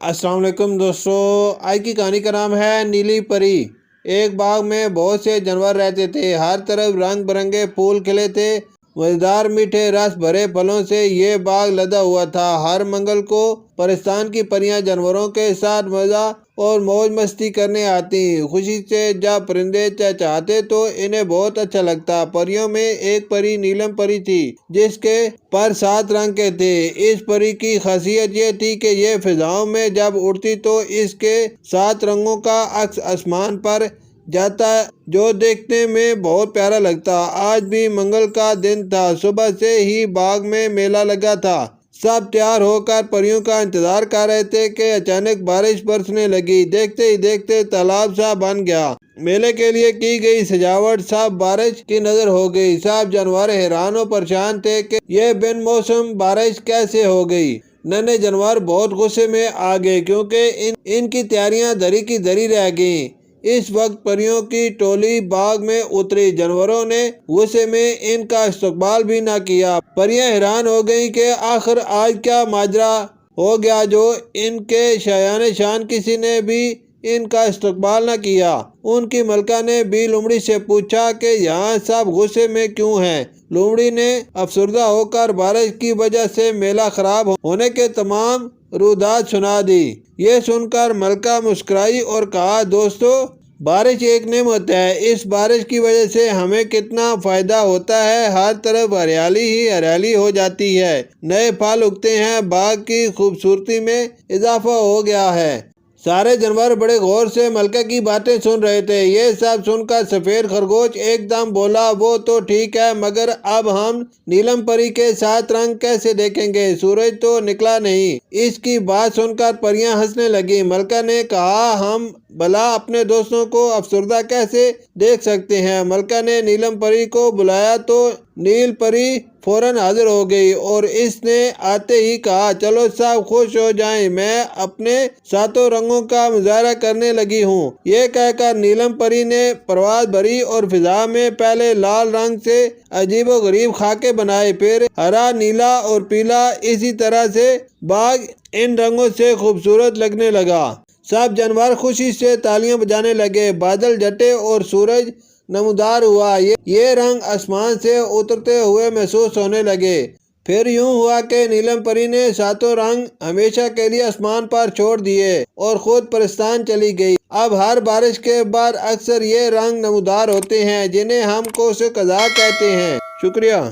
अस्सलाम वालेकुम दोस्तों, आज की कहानी का नाम है नीली परी। एक बाग में बहुत से जानवर रहते थे। हर तरफ रंग बिरंगे फूल खिले थे। मजेदार मीठे रस भरे फलों से ये बाग लदा हुआ था। हर मंगल को परिस्तान की परियां जानवरों के साथ मजा और मौज मस्ती करने आती। खुशी से जब परिंदे चहचहाते तो इन्हें बहुत अच्छा लगता। परियों में एक परी नीलम परी थी जिसके पर 7 रंग के थे। इस परी की खासियत ये थी कि ये फिजाओं में जब उड़ती तो इसके 7 रंगों का अक्स आसमान पर जाता जो देखने में बहुत प्यारा लगता। आज भी मंगल का दिन था। सुबह से ही बाग में मेला लगा था। सब तैयार होकर परियों का इंतजार कर रहे थे कि अचानक बारिश बरसने लगी। देखते ही देखते तालाब सा बन गया। मेले के लिए की गई सजावट सब बारिश की नजर हो गई। सब जानवर हैरान और परेशान थे कि यह बिन मौसम बारिश कैसे हो गई। नन्हे जानवर बहुत गुस्से में आ गए क्योंकि इनकी तैयारियां धरी की धरी रह गईं। इस वक्त परियों की टोली बाग में उतरी। जानवरों ने गुस्से में इनका इस्तकबाल भी न किया। परियां हैरान हो गईं कि आखिर आज क्या माजरा हो गया जो इनके शायान शान किसी ने भी इनका इस्तकबाल न किया। उनकी मलका ने भी लोमड़ी से पूछा कि यहाँ सब गुस्से में क्यों हैं। लोमड़ी ने अफसरदा होकर बारिश की वजह से मेला खराब होने के तमाम रुदात सुना दी। ये सुनकर मलका मुस्कुराई और कहा, दोस्तों, बारिश एक नेमत है। इस बारिश की वजह से हमें कितना फायदा होता है। हर तरफ हरियाली ही हरियाली हो जाती है। नए फल उगते हैं। बाग की खूबसूरती में इजाफा हो गया है। सारे जानवर बड़े गौर से मलका की बातें सुन रहे थे। ये सब सुनकर सफेद खरगोश एकदम बोला, वो तो ठीक है, मगर अब हम नीलम परी के 7 रंग कैसे देखेंगे? सूरज तो निकला नहीं। इसकी बात सुनकर परियां हंसने लगी। मलका ने कहा, हम भला अपने दोस्तों को अफसरदा कैसे देख सकते हैं? मलका ने नीलम परी को बुलाया तो नील परी फौरन हाजिर हो गई और इसने आते ही कहा, चलो सब खुश हो जाएं, मैं अपने 7 रंगों का मुजाहरा करने लगी हूँ। ये कहकर नीलम परी ने परवाज भरी और फिजा में पहले लाल रंग से अजीबो गरीब खाके बनाए, फिर हरा, नीला और पीला। इसी तरह से बाग इन रंगों से खूबसूरत लगने लगा। सब जानवर खुशी से तालियां बजाने लगे। बादल जटे और सूरज नमदार हुआ। ये रंग आसमान से उतरते हुए महसूस होने लगे। फिर यूं हुआ कि नीलम परी ने 7 रंग हमेशा के लिए आसमान पर छोड़ दिए और खुद परिस्तान चली गई। अब हर बारिश के बाद अक्सर ये रंग नमदार होते हैं जिन्हें हम कोस कज़ा कहते हैं। शुक्रिया।